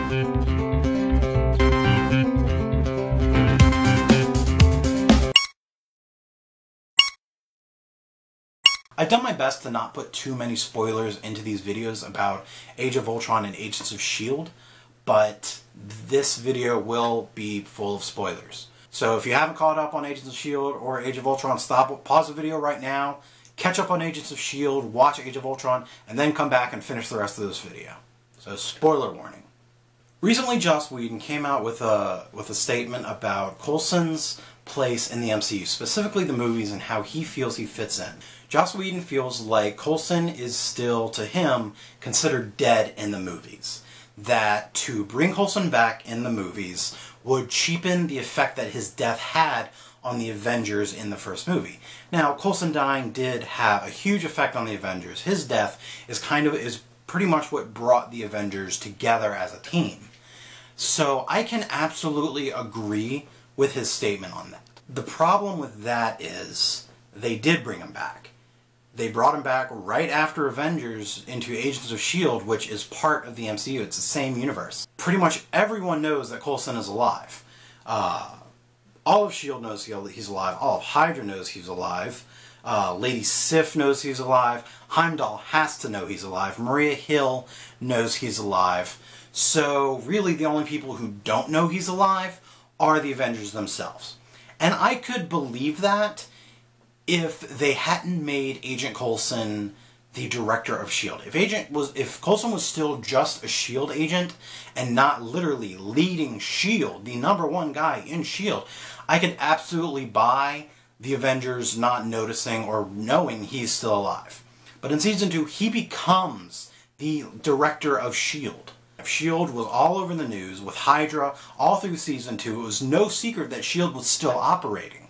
I've done my best to not put too many spoilers into these videos about Age of Ultron and Agents of S.H.I.E.L.D., but this video will be full of spoilers. So if you haven't caught up on Agents of S.H.I.E.L.D. or Age of Ultron, pause the video right now, catch up on Agents of S.H.I.E.L.D., watch Age of Ultron, and then come back and finish the rest of this video. So spoiler warning. Recently, Joss Whedon came out with a statement about Coulson's place in the MCU, specifically the movies and how he feels he fits in. Joss Whedon feels like Coulson is still, to him, considered dead in the movies. That to bring Coulson back in the movies would cheapen the effect that his death had on the Avengers in the first movie. Now, Coulson dying did have a huge effect on the Avengers. His death is pretty much what brought the Avengers together as a team. So I can absolutely agree with his statement on that. The problem with that is they did bring him back. They brought him back right after Avengers into Agents of S.H.I.E.L.D., which is part of the MCU. It's the same universe. Pretty much everyone knows that Coulson is alive. All of S.H.I.E.L.D. knows he's alive. All of Hydra knows he's alive. Lady Sif knows he's alive. Heimdall has to know he's alive. Maria Hill knows he's alive. So really the only people who don't know he's alive are the Avengers themselves. And I could believe that if they hadn't made Agent Coulson the director of S.H.I.E.L.D. If Coulson was still just a S.H.I.E.L.D. agent and not literally leading S.H.I.E.L.D., the #1 guy in S.H.I.E.L.D., I could absolutely buy the Avengers not noticing or knowing he's still alive. But in Season 2, he becomes the director of S.H.I.E.L.D. S.H.I.E.L.D. was all over the news with Hydra all through Season 2. It was no secret that S.H.I.E.L.D. was still operating.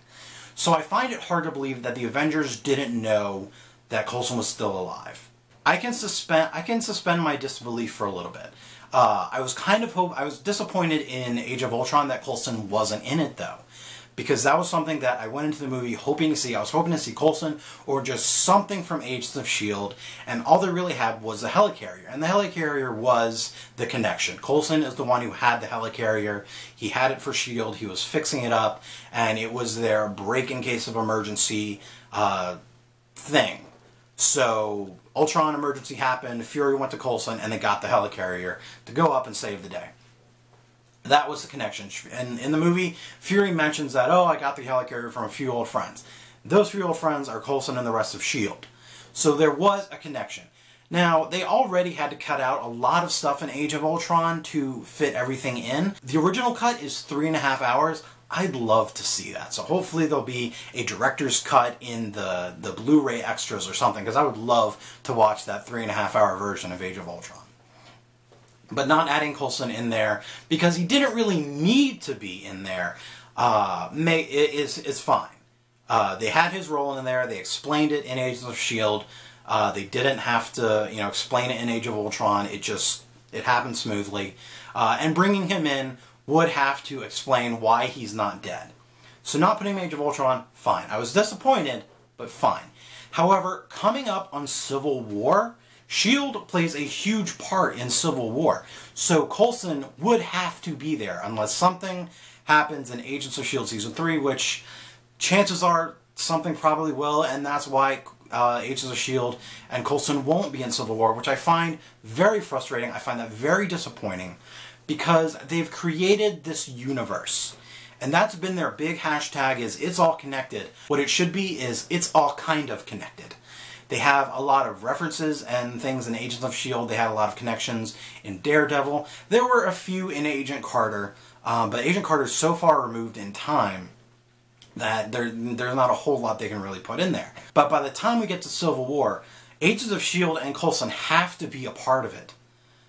So I find it hard to believe that the Avengers didn't know that Coulson was still alive. I can suspend my disbelief for a little bit. I was disappointed in Age of Ultron that Coulson wasn't in it though, because that was something that I went into the movie hoping to see. I was hoping to see Coulson or just something from Agents of S.H.I.E.L.D., and all they really had was the helicarrier, and the helicarrier was the connection. Coulson is the one who had the helicarrier. He had it for S.H.I.E.L.D., he was fixing it up, and it was their break in case of emergency thing. So Ultron emergency happened, Fury went to Coulson, and they got the helicarrier to go up and save the day. That was the connection. And in the movie, Fury mentions that, oh, I got the helicarrier from a few old friends. Those few old friends are Coulson and the rest of S.H.I.E.L.D. So there was a connection. Now, they already had to cut out a lot of stuff in Age of Ultron to fit everything in. The original cut is 3.5 hours. I'd love to see that. So hopefully there'll be a director's cut in the Blu-ray extras or something, because I would love to watch that 3.5 hour version of Age of Ultron. But not adding Coulson in there, because he didn't really need to be in there, is fine. They had his role in there, they explained it in Agents of S.H.I.E.L.D., they didn't have to, explain it in Age of Ultron, it happened smoothly. And bringing him in would have to explain why he's not dead. So not putting him in Age of Ultron, fine. I was disappointed, but fine. However, coming up on Civil War, S.H.I.E.L.D. plays a huge part in Civil War, so Coulson would have to be there unless something happens in Agents of S.H.I.E.L.D. Season 3, which chances are something probably will, and that's why Agents of S.H.I.E.L.D. and Coulson won't be in Civil War, which I find very frustrating. I find that very disappointing, because they've created this universe. And that's been their big hashtag, is it's all connected. What it should be is it's all kind of connected. They have a lot of references and things in Agents of S.H.I.E.L.D. They had a lot of connections in Daredevil. There were a few in Agent Carter, but Agent Carter is so far removed in time that there's not a whole lot they can really put in there. But by the time we get to Civil War, Agents of S.H.I.E.L.D. and Coulson have to be a part of it.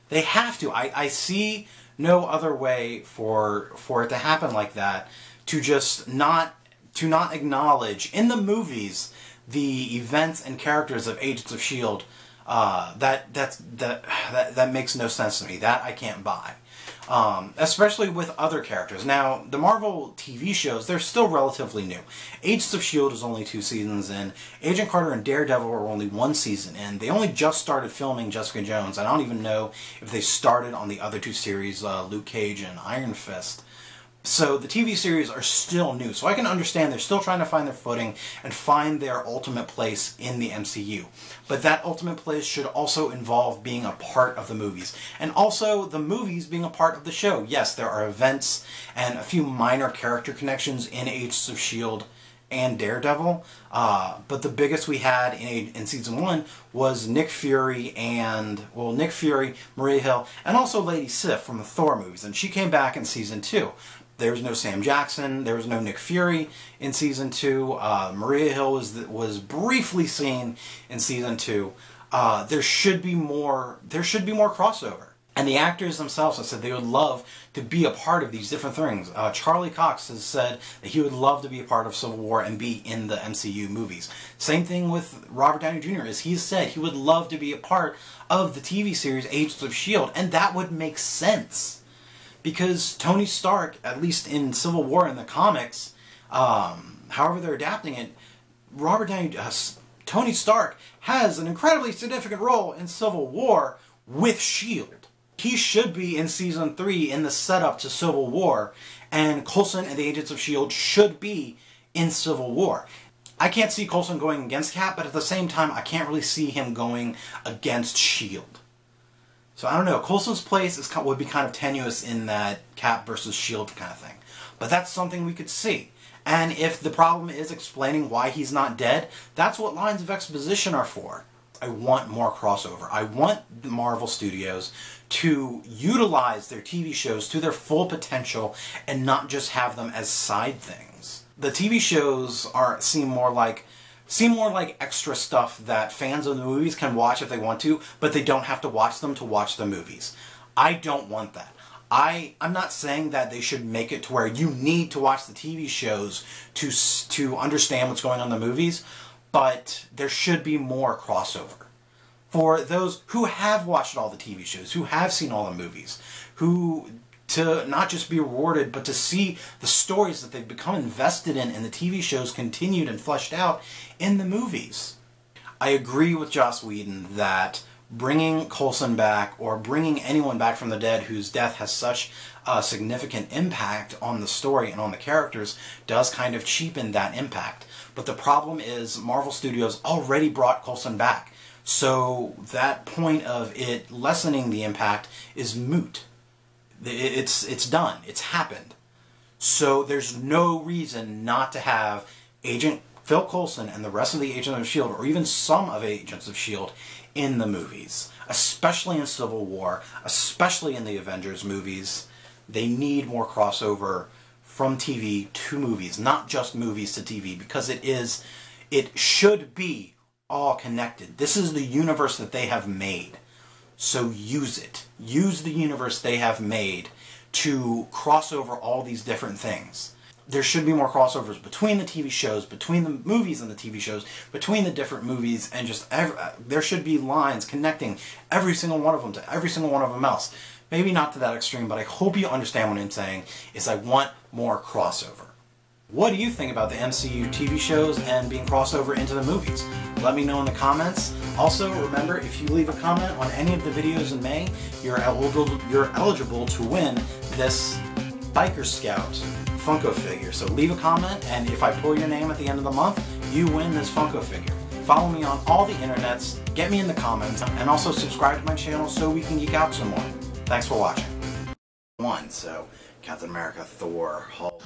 They have to. I see no other way for it to happen like that, to just not acknowledge in the movies the events and characters of Agents of S.H.I.E.L.D. That makes no sense to me. That I can't buy. especially with other characters. Now, the Marvel TV shows, they're still relatively new. Agents of S.H.I.E.L.D. is only 2 seasons in. Agent Carter and Daredevil are only 1 season in. They only just started filming Jessica Jones. I don't even know if they started on the other 2 series, Luke Cage and Iron Fist. So the TV series are still new, so I can understand they're still trying to find their footing and find their ultimate place in the MCU. But that ultimate place should also involve being a part of the movies. And also the movies being a part of the show. Yes, there are events and a few minor character connections in Agents of S.H.I.E.L.D. and Daredevil, but the biggest we had in Season 1 was Nick Fury, Maria Hill, and also Lady Sif from the Thor movies, and she came back in Season 2. There was no Sam Jackson, there was no Nick Fury in Season 2, Maria Hill was briefly seen in Season 2. There should be more crossover. And the actors themselves have said they would love to be a part of these different things. Charlie Cox has said that he would love to be a part of Civil War and be in the MCU movies. Same thing with Robert Downey Jr. as he's said he would love to be a part of the TV series Agents of S.H.I.E.L.D. And that would make sense. Because Tony Stark, at least in Civil War in the comics, however they're adapting it, Tony Stark has an incredibly significant role in Civil War with S.H.I.E.L.D. He should be in Season 3 in the setup to Civil War, and Coulson and the Agents of S.H.I.E.L.D. should be in Civil War. I can't see Coulson going against Cap, but at the same time, I can't really see him going against S.H.I.E.L.D. So I don't know, Coulson's place would be kind of tenuous in that Cap versus S.H.I.E.L.D. kind of thing. But that's something we could see. And if the problem is explaining why he's not dead, that's what lines of exposition are for. I want more crossover. I want the Marvel Studios to utilize their TV shows to their full potential and not just have them as side things. The TV shows seem more like extra stuff that fans of the movies can watch if they want to, but they don't have to watch them to watch the movies. I don't want that. I'm not saying that they should make it to where you need to watch the TV shows to understand what's going on in the movies, but there should be more crossover. For those who have watched all the TV shows, who have seen all the movies, to not just be rewarded, but to see the stories that they've become invested in the TV shows continued and fleshed out in the movies. I agree with Joss Whedon that bringing Coulson back, or bringing anyone back from the dead whose death has such a significant impact on the story and on the characters, does kind of cheapen that impact. But the problem is Marvel Studios already brought Coulson back, so that point of it lessening the impact is moot. It's done. It's happened. So there's no reason not to have Agent Phil Coulson and the rest of the Agents of S.H.I.E.L.D., or even some of Agents of S.H.I.E.L.D., in the movies. Especially in Civil War, especially in the Avengers movies. They need more crossover from TV to movies, not just movies to TV, because it should be all connected. This is the universe that they have made. So use it. Use the universe they have made to cross over all these different things. There should be more crossovers between the TV shows, between the movies and the TV shows, between the different movies, and just there should be lines connecting every single one of them to every single one of them else. Maybe not to that extreme, but I hope you understand what I'm saying, is I want more crossover. What do you think about the MCU TV shows and being crossover into the movies? Let me know in the comments. Also, remember, if you leave a comment on any of the videos in May, you're eligible to win this Biker Scout Funko figure. So leave a comment, and if I pull your name at the end of the month, you win this Funko figure. Follow me on all the internets, get me in the comments, and also subscribe to my channel so we can geek out some more. Thanks for watching. So Captain America, Thor, Hulk.